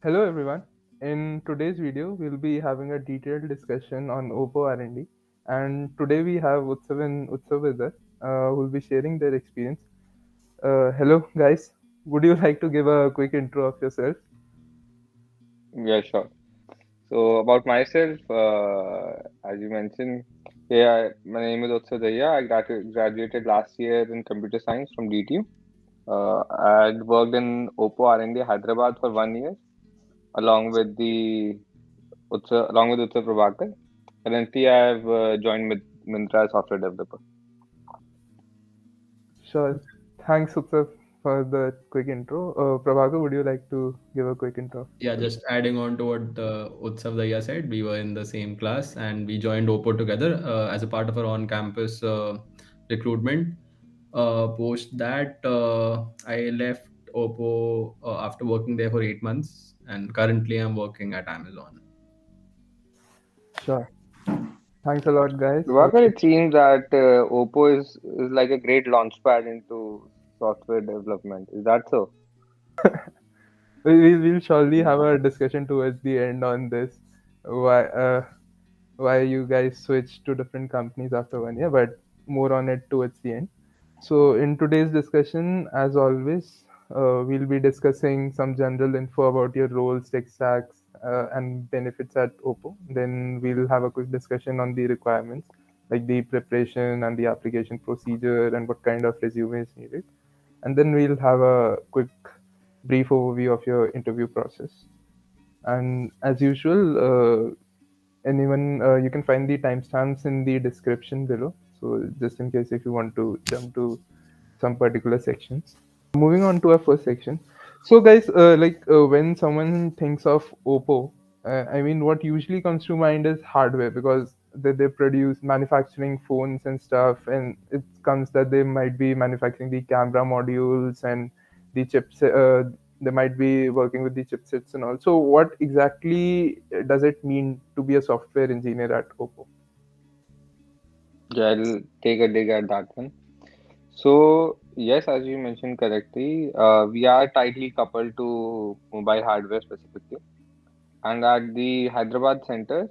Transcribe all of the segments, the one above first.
Hello everyone. In today's video, we'll be having a detailed discussion on Oppo R&D. And today we have Utsav and Utsav with us, who will be sharing their experience. Hello guys. Would you like to give a quick intro of yourself? Yeah, sure. So about myself, as you mentioned, my name is Utsav Daya. I graduated last year in computer science from DTU. I had worked in Oppo R&D Hyderabad for 1 year, along with Utsav Prabhakar. Currently, I have joined with Myntra as software developer. Sure. Thanks Utsav for the quick intro. Prabhakar, would you like to give a quick intro of Yeah, yourself? just adding on to what Utsav Daya said, we were in the same class and we joined OPPO together as a part of our on-campus recruitment. Post that, I left OPPO after working there for 8 months, and currently I'm working at Amazon. Sure. Thanks a lot guys for Prabhakar, it seems that Oppo is like a great launchpad into software development. Is that so? we'll surely have a discussion towards the end on this. Why you guys switched to different companies after 1 year, but more on it towards the end. So, in today's discussion, as always, we'll be discussing some general info about your roles, tech stacks, and benefits at Oppo. Then we'll have a quick discussion on the requirements, like the preparation and the application procedure, and what kind of resume is needed. And then we'll have a quick brief overview of your interview process. And as usual, anyone you can find the timestamps in the description below, so just in case if you want to jump to some particular sections. Moving on to our first section. So guys, when someone thinks of Oppo, I mean what usually comes to mind is hardware, because they produce manufacturing phones and stuff, and it comes that they might be manufacturing the camera modules and the chips, they might be working with the chipsets and all. So what exactly does it mean to be a software engineer at Oppo? Yeah, I'll take a dig at that one. So, yes, as you mentioned correctly, we are tightly coupled to mobile hardware specifically. And at the Hyderabad center,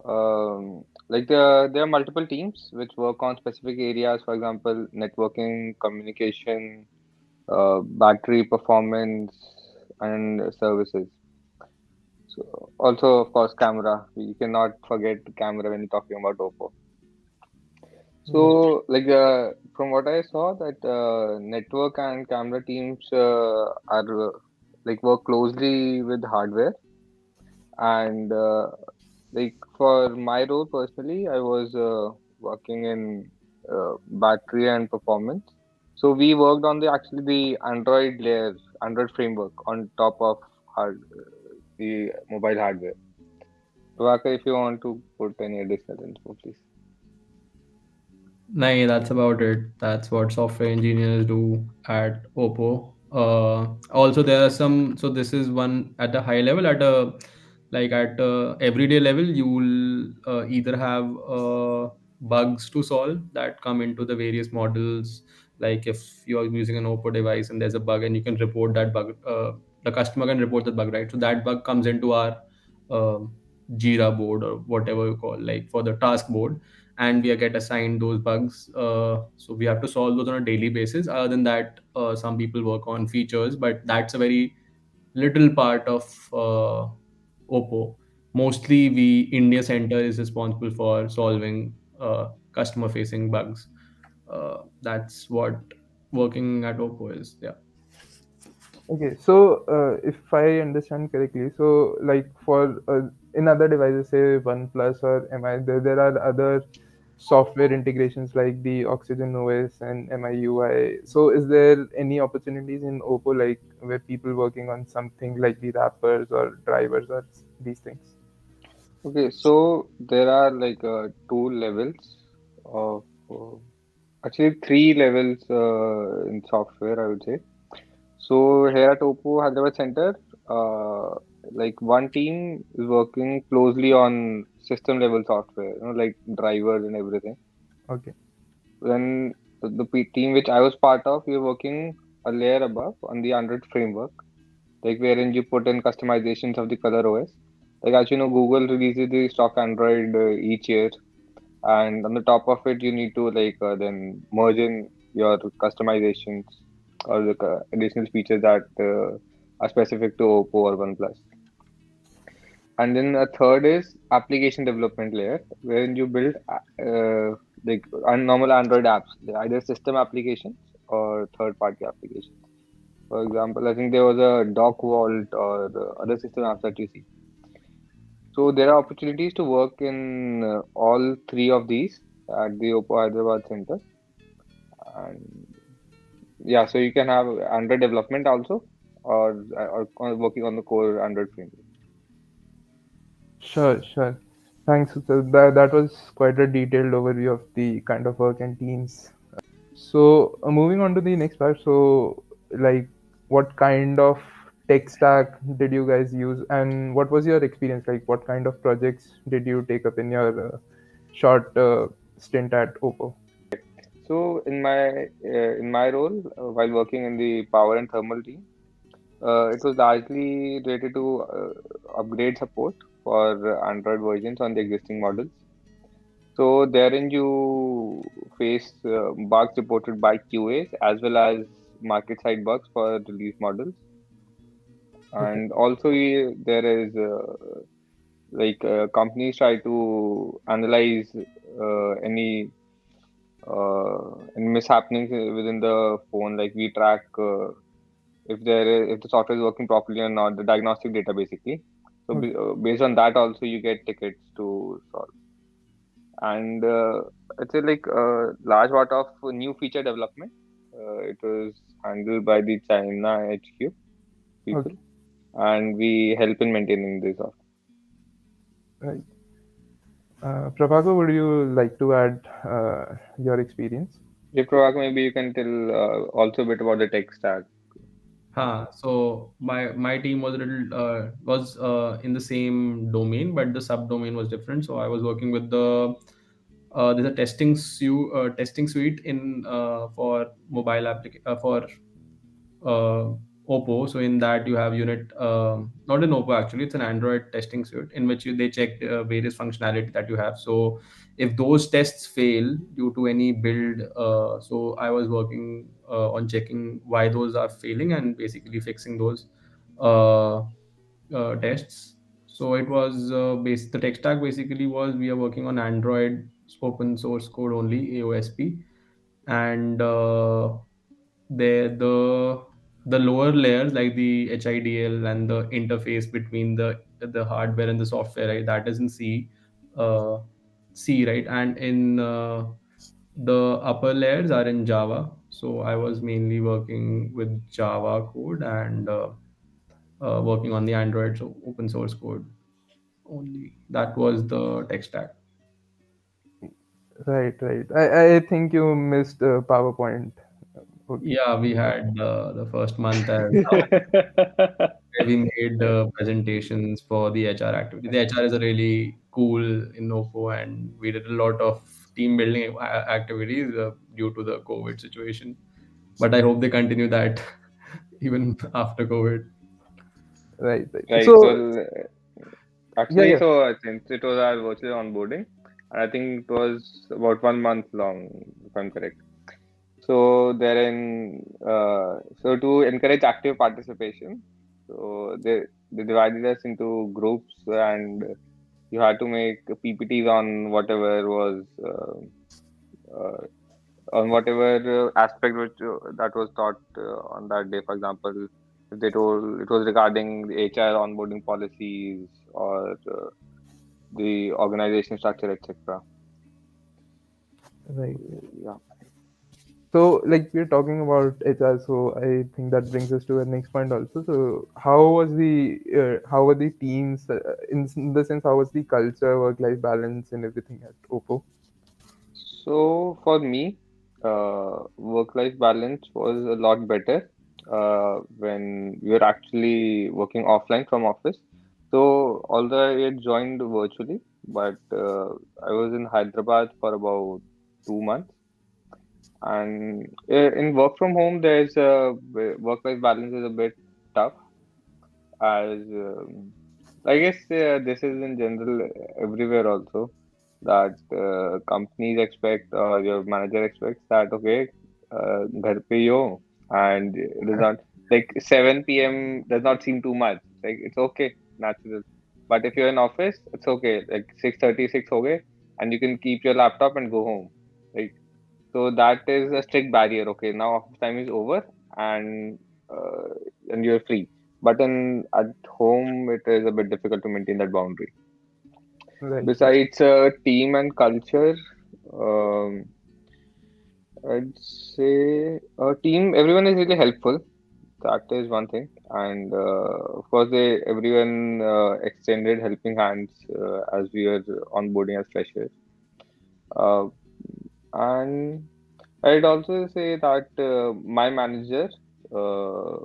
there are multiple teams which work on specific areas, for example, networking, communication, battery performance, and services. So, also, of course, camera. You cannot forget camera when you're talking about Oppo. Yeah. So, from what I saw, that network and camera teams are work closely with hardware, and for my role personally, I was working in battery and performance. So we worked on the Android layer, Android framework on top of the mobile hardware. Vaka, if you want to put any additional info, please. Nah, that's about it. That's what software engineers do at Oppo. Also, there are some. So this is one at a high level. At a everyday level, you'll either have bugs to solve that come into the various models. Like if you're using an Oppo device and there's a bug, and you can report that bug. The customer can report the bug, right? So that bug comes into our um Jira board or whatever you call, like for the task board, and we get assigned those bugs. So we have to solve those on a daily basis. Other than that, some people work on features, but that's a very little part of Oppo. Mostly, India Center is responsible for solving customer facing bugs. That's what working at Oppo is. Yeah. Okay, so if I understand correctly, so like for in other devices, say OnePlus or MI, there are other software integrations like the Oxygen OS and MIUI. So is there any opportunities in Oppo, like where people working on something like the wrappers or drivers or these things? Okay, so there are two levels of actually three levels in software, I would say. So here at Oppo Hyderabad Center, one team is working closely on system level software, like drivers and everything. Okay. Then the team which I was part of, we were working a layer above on the Android framework. like wherein you put in customizations of the color OS. Like as you know, Google releases the stock Android each year, and on the top of it, you need to then merge in your customizations or the additional features that are specific to Oppo or OnePlus. And then a third is application development layer, wherein you build normal Android apps, either system applications or third-party applications. For example, I think there was a Doc Vault or other system apps that you see. So there are opportunities to work in all three of these at the Oppo Hyderabad Center. And yeah, so you can have Android development also, or working on the core Android framework. Sure, sure. Thanks. So that was quite a detailed overview of the kind of work and teams. So moving on to the next part. So like, what kind of tech stack did you guys use, and what was your experience like? What kind of projects did you take up in your short stint at Oppo? So in my role while working in the power and thermal team, it was largely related to upgrade support for Android versions on the existing models. So therein you face bugs reported by QAs as well as market side bugs for release models. Okay. And also there is companies try to analyze any mishappenings within the phone. Like we track if the software is working properly or not, the diagnostic data basically. So Okay. based on that also you get tickets to solve. And it's a large part of new feature development. It was handled by the China HQ people, Okay. and we help in maintaining this software. Right. Prabhakar, would you like to add your experience? If Pravak, maybe you can tell also a bit about the tech stack. So my team was a little was in the same domain, but the subdomain was different. So I was working with the there's a testing suite in for mobile for uh, Oppo. So in that you have unit, not an Oppo actually, it's an Android testing suite in which they check various functionality that you have. So if those tests fail due to any build, so I was working on checking why those are failing and basically fixing those uh, tests. So it was the tech stack basically was we are working on Android open source code only, AOSP, and the lower layers like the HIDL and the interface between the hardware and the software, right, that is in uh, C, right, and in the upper layers are in Java. So I was mainly working with Java code and working on the Android, so open source code only. That was the tech stack. Right, right. I think you missed PowerPoint. Okay. Yeah, we had the first month as where we made presentations for the HR activity. The HR is a really cool in Oppo, and we did a lot of team building activities due to the COVID situation. But I hope they continue that even after COVID. Right, right. Right. So So yeah, actually, yeah. so since it was our virtual onboarding, and I think it was about 1 month long, if I'm correct. So therein, so to encourage active participation, so they divided us into groups, and you had to make PPTs on whatever was uh, on whatever aspect which that was taught on that day. For example, if they told it was regarding the HR onboarding policies or the organization structure, etc. Right. Yeah. So, like we're talking about HR, so I think that brings us to the next point also. So, how were the teams in the sense, how was the culture, work-life balance, and everything at Oppo? So for me, work-life balance was a lot better when we were actually working offline from office. So although I had joined virtually, but I was in Hyderabad for about 2 months. And in work from home, there's a work-life balance is a bit tough as I guess this is in general everywhere also, that companies expect or your manager expects that okay, घर पे ही हो, and it is not like 7 p.m. does not seem too much. Like it's okay, natural. But if you're in office, it's okay. Like 6:36 हो गए, and you can keep your laptop and go home. Like so that is a strict barrier. Okay, now office time is over, and uh, and you're free. But in at home, it is a bit difficult to maintain that boundary. Right, right. Besides team and culture, um, I'd say team. Everyone is really helpful. That is one thing, and of course, everyone extended helping hands as we were onboarding as freshers. Uh, and I'd also say that my manager, uh,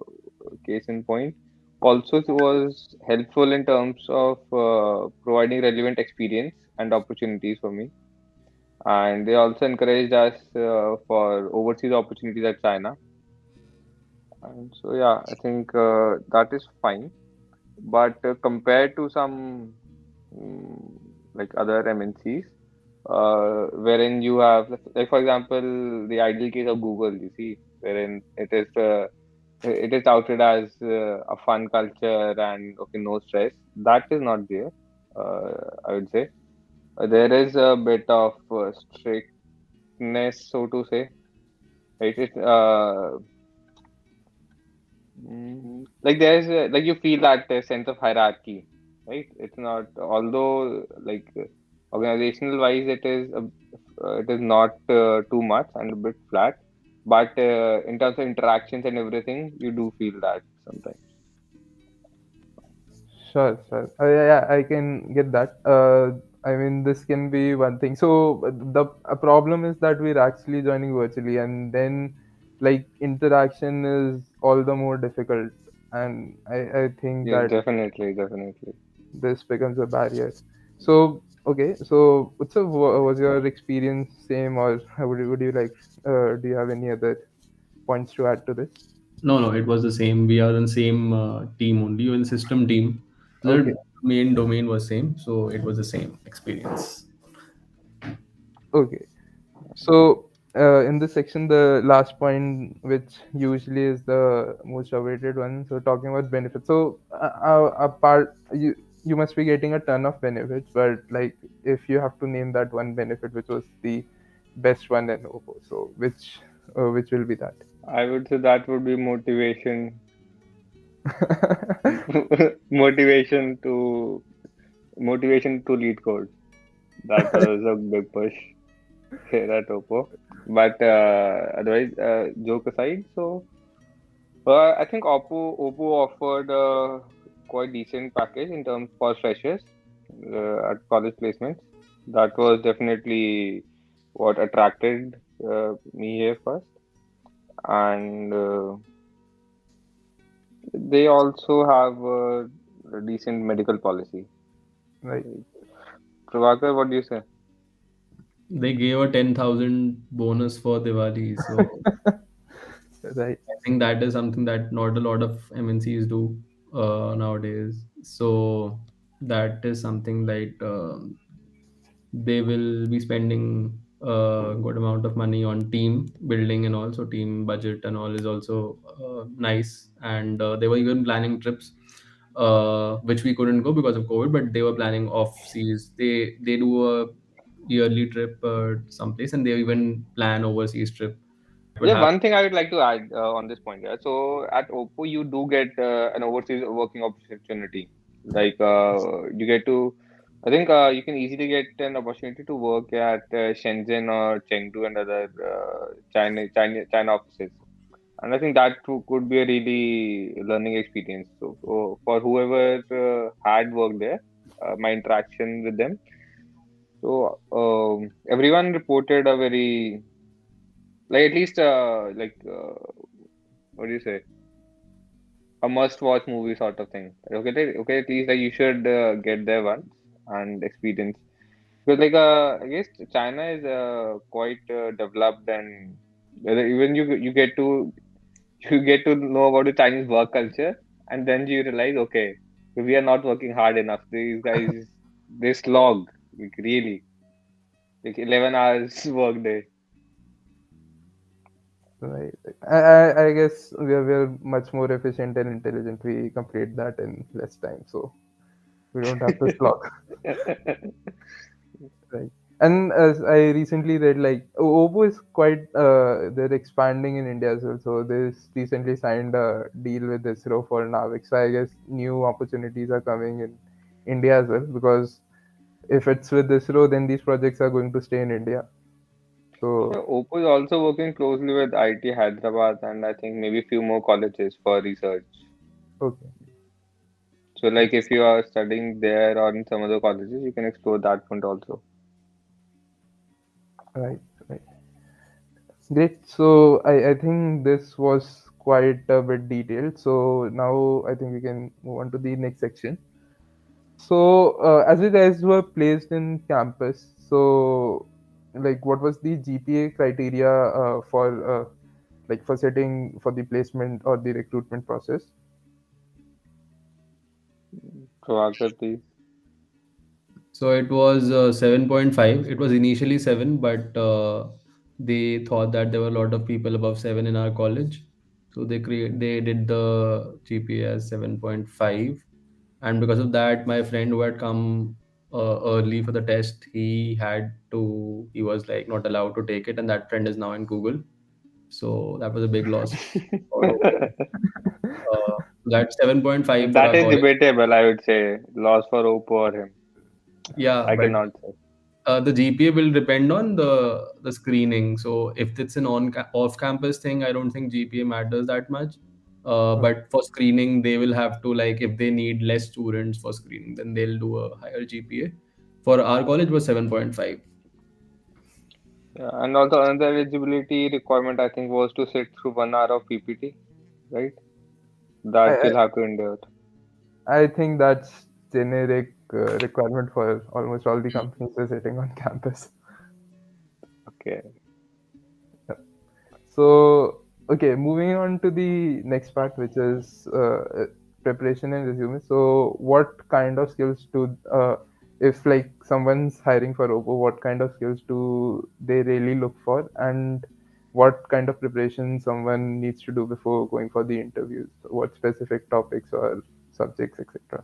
case in point, also was helpful in terms of providing relevant experience and opportunities for me. And they also encouraged us for overseas opportunities at China. And so, yeah, I think that is fine. But compared to some mm, like other MNCs, wherein you have, like for example, the ideal case of Google, you see, wherein it is touted as a fun culture and okay, no stress. That is not there. I would say there is a bit of strictness, so to say. Right? Like there's like you feel that sense of hierarchy, right? It's not, although like organizational wise, it is not too much and a bit flat, but in terms of interactions and everything, you do feel that sometimes. Sure, sure. Yeah, yeah, I can get that. I mean, this can be one thing. So the a problem is that we're actually joining virtually, and then like interaction is all the more difficult. And I think Yes, that definitely, definitely. this becomes a barrier. So okay, so Utsav, was your experience same, or would you like? Do you have any other points to add to this? No, no, it was the same. We are in same team only, in system team. Okay, The main domain was same, so it was the same experience. okay. So, in this section, the last point, which usually is the most awaited one, so talking about benefits. So, apart, you must be getting a ton of benefits, but like if you have to name that one benefit, which was the best one in Oppo, so which will be that? I would say that would be motivation to motivation to lead code. That was a big push here at Oppo. But otherwise, joke aside, so I think Oppo offered a quite decent package in terms for freshers at college placements. That was definitely what attracted me here first, and they also have a decent medical policy. Right, Prabhakar, what do you say? They gave a 10,000 bonus for Diwali, so right, I think that is something that not a lot of MNCs do nowadays. So that is something like they will be spending a good amount of money on team building, and also team budget and all is also nice. And they were even planning trips, which we couldn't go because of COVID, but they were planning off seas. They do a yearly trip someplace, and they even plan overseas trip. That would Yeah, happen. one thing I would like to add on this point. Yeah, so at Oppo, you do get an overseas working opportunity. Like you get to, I think you can easily get an opportunity to work at Shenzhen or Chengdu and other China offices. And I think that too could be a really learning experience. So for whoever had worked there, my interaction with them. So everyone reported a very, like at least what do you say, a must-watch movie sort of thing. Okay, okay, at least like you should get there once and experience. Because like I guess China is quite developed, and even you get to you get to know about the Chinese work culture, and then you realize, okay, we are not working hard enough. These guys, they slog, like really, like 11 hours work day. Right. I guess we're much more efficient and intelligent. We complete that in less time, so we don't have to slog. Right. And as I recently read, like Oppo is quite they're expanding in India as well. So they recently signed a deal with ISRO for Navik. So I guess new opportunities are coming in India as well, because if it's with ISRO, then these projects are going to stay in India. So So Oppo is also working closely with IT Hyderabad and I think maybe few more colleges for research. okay, So like if you are studying there or in some other colleges, you can explore that point also. right, right. Great. So I think this was quite a bit detailed. So now I think we can move on to the next section. So as you guys were placed in campus, so like what was the GPA criteria for setting for the placement or the recruitment process? So Akriti, So it was 7.5. It was initially 7, but they thought that there were a lot of people above 7 in our college. So they did the GPA as 7.5. And because of that, my friend who had come early for the test, he was like not allowed to take it. And that friend is now in Google. So that was a big loss for Oppo. That's 7.5 for that our is college. debatable, I would say. Loss for Oppo or him. Yeah, I but cannot say. the GPA will depend on the screening. So if it's an off-campus thing, I don't think GPA matters that much. Okay. But for screening, they will have to like if they need less students for screening, then they'll do a higher GPA. For our college was 7.5. Yeah, and also another eligibility requirement I think was to sit through 1 hour of PPT, right? I, That I you'll have to endure. I think that's generic requirement for almost all the companies that are sitting on campus. Okay. So, okay, moving on to the next part, which is preparation and resume. So, what kind of skills if like someone's hiring for Oppo, what kind of skills do they really look for, and what kind of preparation someone needs to do before going for the interviews? What specific topics or subjects, etc.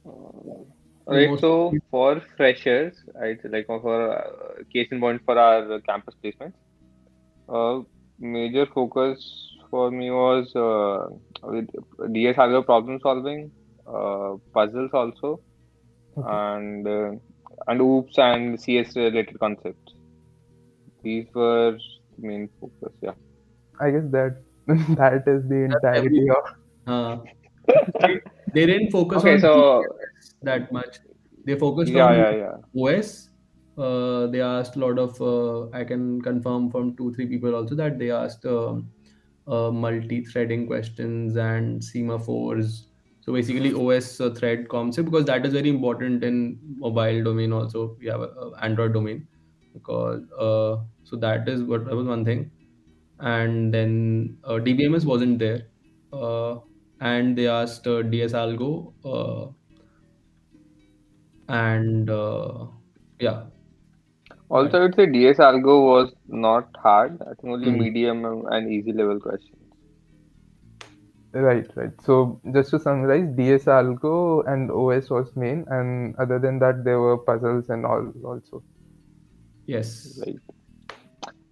So Alright, most so for freshers, right, like for case in point for our campus placements, uh, major focus for me was with DSRO problem solving, puzzles also, Okay, and OOPS and CS related concepts. These were the main focus. Yeah. I guess that that is the that's every entirety of. uh, they, they didn't focus Okay, on so DBMS that much. They focused yeah, on yeah, yeah. OS. They asked a lot of, I can confirm from two, three people also that they asked multi-threading questions and semaphores. So basically OS thread concept because that is very important in mobile domain also. We have a Android domain because so that was one thing. And then DBMS wasn't there. Uh, and they asked DS Algo and yeah, Also, that I would say DS Algo was not hard. I think only mm, medium and easy level questions. Right, right. So just to summarize, DS Algo and OS was main, and other than that, there were puzzles and all also. yes. Right.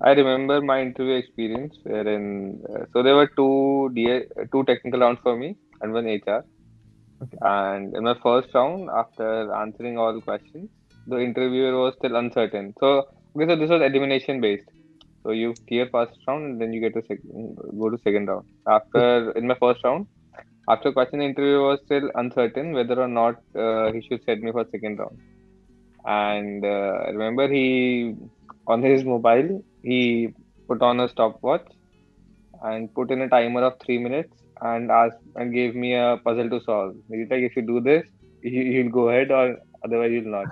I remember my interview experience wherein so there were two technical rounds for me and one HR. Okay. And in my first round, after answering all questions, the interviewer was still uncertain. So okay, so this was elimination based. So you clear first round and then you get to go to second round. Okay. After in my first round, after question, the interviewer was still uncertain whether or not he should set me for second round. And remember, he on his mobile he put on a stopwatch and put in a timer of 3 minutes and asked and gave me a puzzle to solve. He's like, if you do this, you'll go ahead, or otherwise you'll not.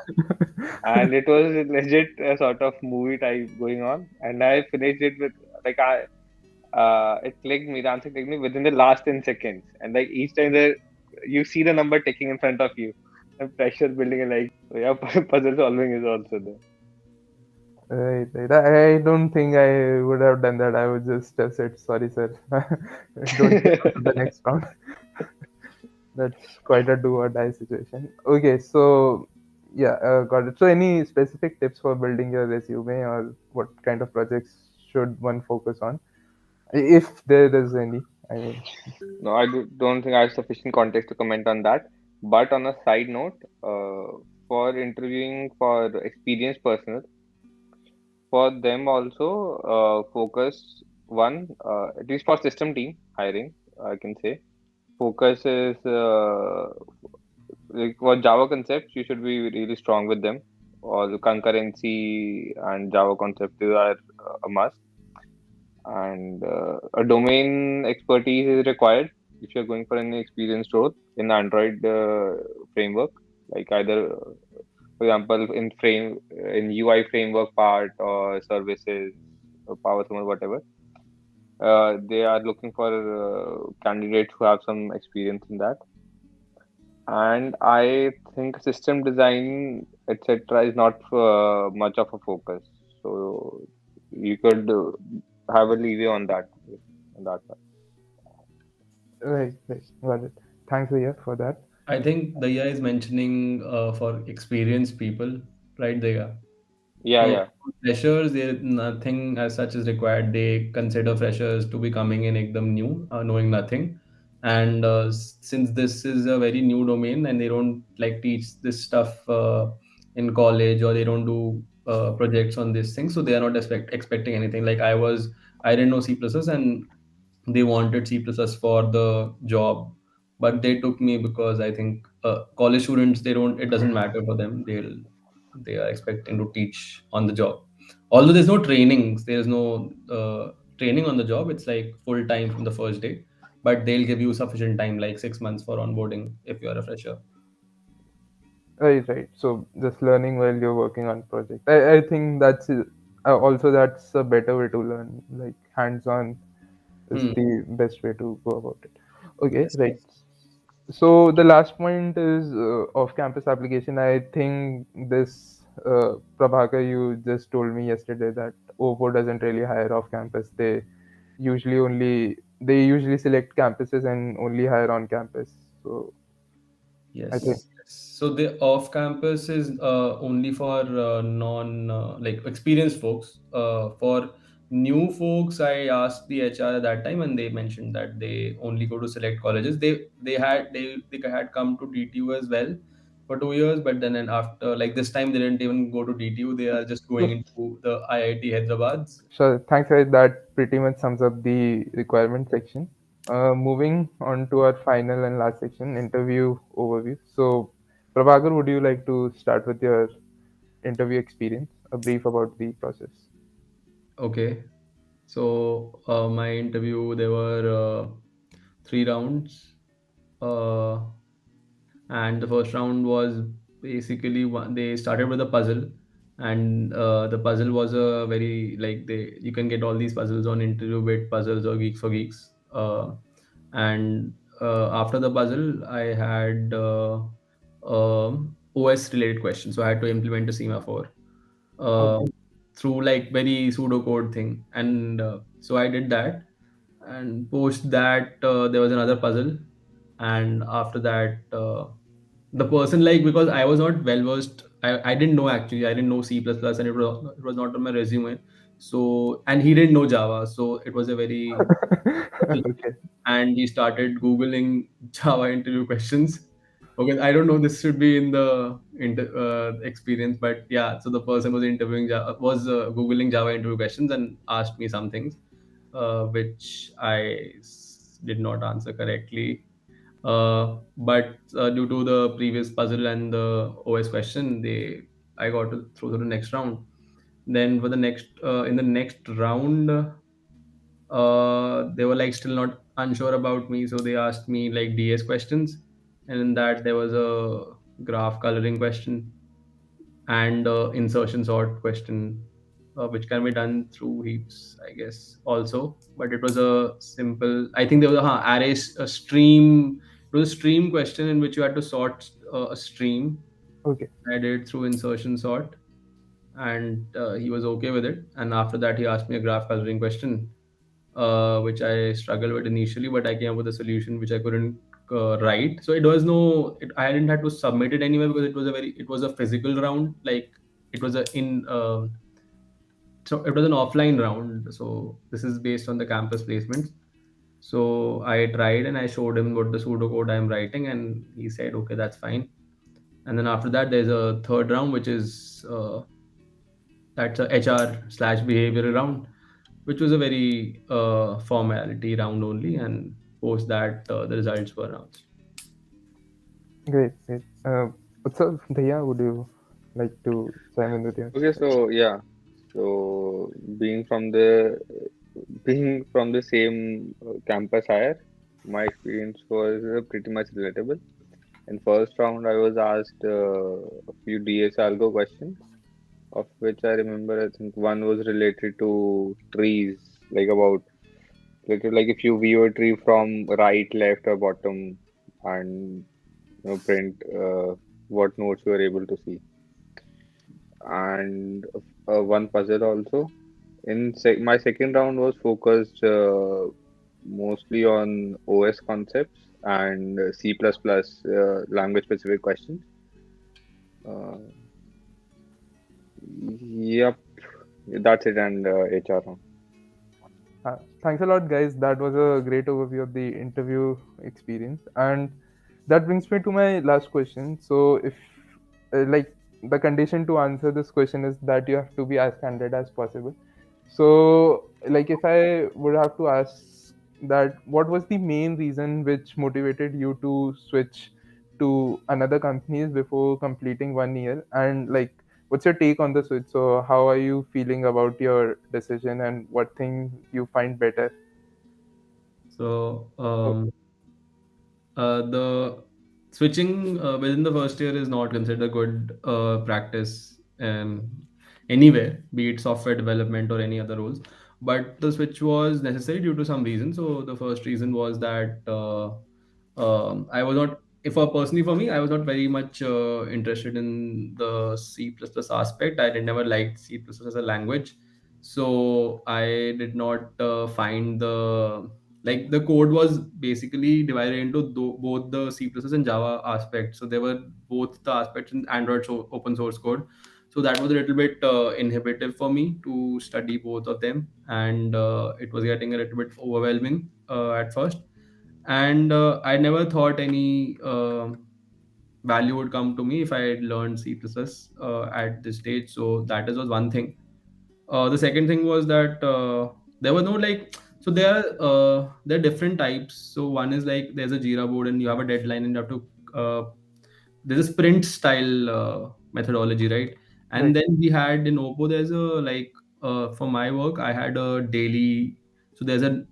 And it was legit a sort of movie type going on, and I finished it with like it clicked me. The answer clicked me within the last 10 seconds, and like each time there, you see the number ticking in front of you, and pressure building, and like so yeah, puzzle solving is also there. Right, right. I don't think I would have done that. I would just have said, sorry, sir. Don't get on to the next round. That's quite a do or die situation. Okay, so yeah, got it. So, any specific tips for building your resume, or what kind of projects should one focus on, if there is any? I mean, No, don't think I have sufficient context to comment on that. But on a side note, for interviewing for experienced personnel, for them also focus one, at least for system team hiring, I can say focus is like for Java concepts, you should be really strong with them. Or the concurrency and Java concepts are a must. And a domain expertise is required if you're going for any experienced role in Android framework, like either, for example, in UI framework part or services, or Power Automate, whatever. They are looking for candidates who have some experience in that. And I think system design, etc., is not much of a focus. So you could have a leeway on that part. right, right, got it. Thanks, Aya, for that. I think the AI is mentioning for experienced people, right? There. Yeah, So yeah. freshers, there nothing as such is required. They consider freshers to be coming in ekdam new, knowing nothing. And since this is a very new domain and they don't like teach this stuff in college, or they don't do projects on this thing, so they are not expecting anything. Like I didn't know C++ and they wanted C++ for the job, but they took me because I think college students, they don't, it doesn't matter for them. They are expecting to teach on the job. Although there's no trainings, there's no training on the job. It's like full time from the first day, but they'll give you sufficient time, like 6 months for onboarding if you are a fresher. Right, right. So just learning while you're working on project. I think also that's a better way to learn. Like hands-on is Hmm. the best way to go about it. Okay, Yes. right. So the last point is off-campus application. I think this Prabhakar, you just told me yesterday that OVO doesn't really hire off-campus. They usually select campuses and only hire on campus. So I think Yes. So the off campus is only for non like experienced folks. For new folks, I asked the HR at that time, and they mentioned that they only go to select colleges. They had come to DTU as well for 2 years, but then and after like this time they didn't even go to DTU. They are just going into the IIT Hyderabad's. sure. Thanks, Harith. That pretty much sums up the requirement section. Moving on to our final and last section, interview overview. So, Prabhakar, would you like to start with your interview experience? A brief about the process. Okay. So my interview, there were 3 rounds. Uh, and the first round was basically they started with a puzzle, and the puzzle was a very like they you can get all these puzzles on interview bit puzzles or geeks for geeks, and after the puzzle I had OS related questions, so I had to implement a semaphore uh, Okay. through like very pseudocode thing, and so I did that, and post that there was another puzzle, and after that the person, like, because I was not well versed, I didn't know, actually I didn't know C++, and it was not on my resume, so, and he didn't know Java, so it was a very, Okay. and he started googling Java interview questions. Okay, I don't know, this should be in the experience, but yeah, so the person was interviewing Java, was googling Java interview questions and asked me some things which did not answer correctly, but due to the previous puzzle and the OS question, they I got to through to the next round. Then for the next in the next round, they were like still not unsure about me, so they asked me like DS questions, and in that there was a graph coloring question and insertion sort question. which can be done through heaps, I guess, also. But it was a simple. I think there was a stream. It was a stream question in which you had to sort a stream. Okay. I did it through insertion sort, and he was okay with it. And after that, he asked me a graph coloring question, which I struggled with initially, but I came up with a solution which I couldn't write. So it was no, I didn't have to submit it anywhere because it was a physical round. Like it was a in, so it was an offline round. So this is based on the campus placements. So I tried and I showed him what the pseudocode I'm writing, and he said, okay, that's fine. And then after that, there's a third round, which is that's a HR/behavioral round, which was a very formality round only. And post that, the results were announced. Great. Great. What's up, Dhaya? Would you like to chime in with your Okay, question? so yeah, so being from the being from the same campus higher, my experience was pretty much relatable. In first round, I was asked a few DS algo questions, of which I remember. I think one was related to trees, like about like if you view a tree from right, left, or bottom, and print what notes you are able to see, and one puzzle also. My second round was focused mostly on OS concepts and C++ language specific questions. Uh, yep, that's it, and HR round. Thanks a lot, guys. That was a great overview of the interview experience. And that brings me to my last question. So, if like the condition to answer this question is that you have to be as candid as possible. So, like, if I would have to ask that, what was the main reason which motivated you to switch to another companies before completing 1 year? And like, what's your take on the switch? So, how are you feeling about your decision, and what thing you find better? So Okay. the switching within the first year is not considered good practice anywhere, be it software development or any other roles. But the switch was necessary due to some reason. So the first reason was that I was not, if personally for me, I was not very much interested in the C++ aspect. I did never liked C++ as a language, so I did not find the, like, the code was basically divided into both the C++ and Java aspects. So there were both the aspects in Android open source code. So that was a little bit inhibitive for me to study both of them, and it was getting a little bit overwhelming at first. And I never thought any value would come to me if I had learned C++ at this stage. So that is was one thing. The second thing was that there was no, like, so there are different types. So one is like there's a Jira board and you have a deadline and you have to there's a sprint style methodology, right? And Right. then we had in Oppo there's a, like, for my work I had a daily, so there's a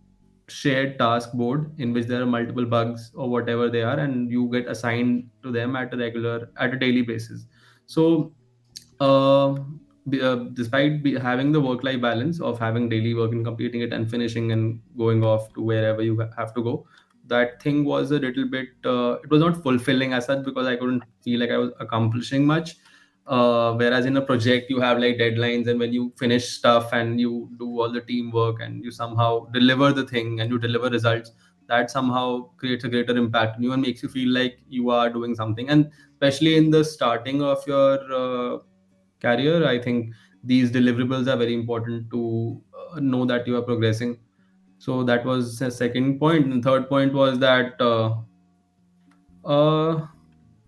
shared task board in which there are multiple bugs or whatever they are, and you get assigned to them at a daily basis. So uh, despite having the work life balance of having daily work and completing it and finishing and going off to wherever you have to go, that thing was a little bit it was not fulfilling as such because I couldn't feel like I was accomplishing much. Whereas in a project you have like deadlines, and when you finish stuff and you do all the teamwork and you somehow deliver the thing and you deliver results, that somehow creates a greater impact on you and makes you feel like you are doing something. And especially in the starting of your career, I think these deliverables are very important to know that you are progressing. So that was the second point. And third point was that uh,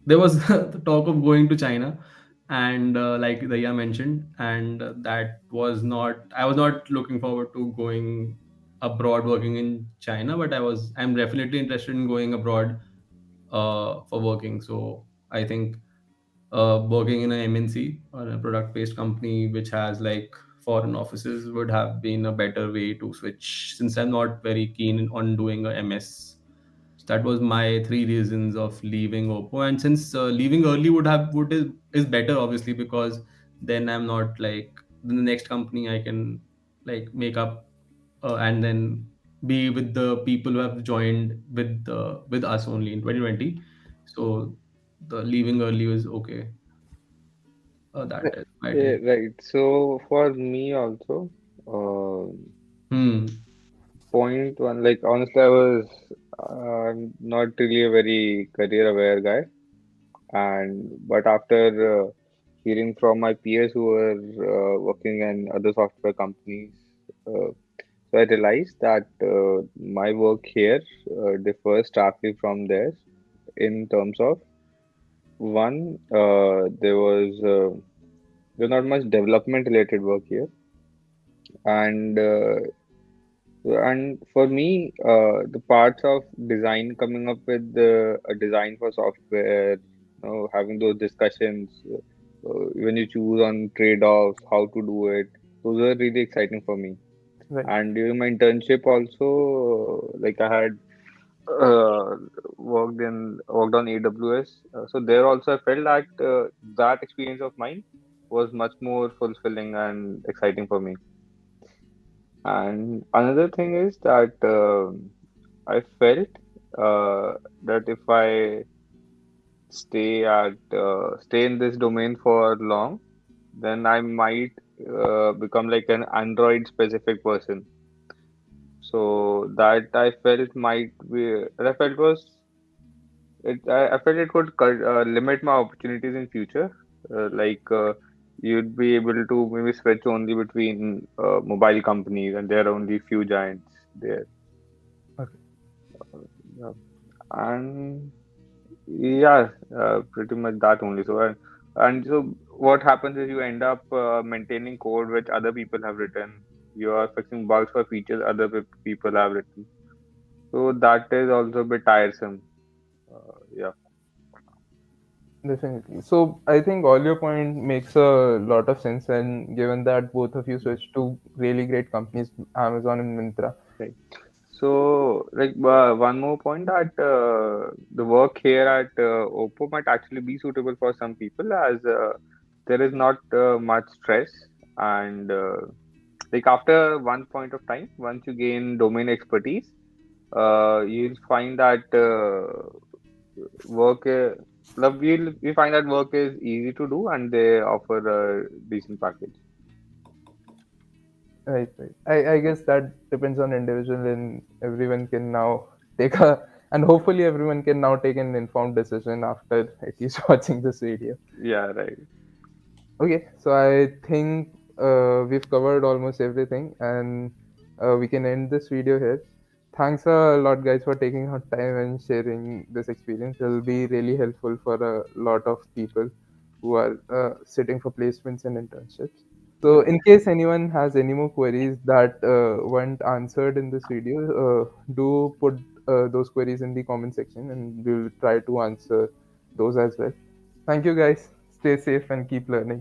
there was the talk of going to China, and like Daya mentioned, and that was not. I was not looking forward to going abroad working in China, but I'm definitely interested in going abroad for working. So I think working in a MNC or a product-based company which has like foreign offices would have been a better way to switch, since I'm not very keen on doing a MS. So that was my three reasons of leaving Oppo. And since leaving early is better, obviously, because then I'm not like then the next company I can like make up, and then be with the people who have joined with us only in 2020. So the leaving early is okay. That is my Yeah, take. right. So for me also, uh, Hmm. point one, like honestly, I was not really a very career aware guy, and but after hearing from my peers who were working in other software companies, uh, so I realized that my work here differs starkly from theirs in terms of one, there was not much development related work here, and for me, the parts of design coming up with a design for software, having those discussions when you choose on trade-offs, how to do it, those are really exciting for me. Right. And during my internship also, like I had uh, worked on AWS, so there also I felt that that experience of mine was much more fulfilling and exciting for me. And another thing is that I felt that if I stay in this domain for long, then I might become like an Android specific person. So that I felt might be, that I felt was it. I felt it could limit my opportunities in future. You'd be able to maybe switch only between mobile companies, and there are only few giants there. Okay. Yeah. And yeah, pretty much that only. And so what happens is you end up maintaining code which other people have written. You are fixing bugs for features other people have written. So that is also a bit tiresome. Yeah, Definitely. So I think all your point makes a lot of sense, and given that both of you switched to really great companies, Amazon and Myntra. right. So like one more point that the work here at Oppo might actually be suitable for some people as there is not much stress and like after one point of time, once you gain domain expertise, you'll find that work we find that work is easy to do and they offer a decent package. Right, right. I guess that depends on individual, and everyone can now take a, and hopefully everyone can now take an informed decision after at least watching this video. Yeah, right. Okay, so I think we've covered almost everything, and we can end this video here. Thanks a lot, guys, for taking out time and sharing this experience. It'll be really helpful for a lot of people who are sitting for placements and internships. So, in case anyone has any more queries that weren't answered in this video, do put those queries in the comment section and we'll try to answer those as well. Thank you, guys. Stay safe and keep learning.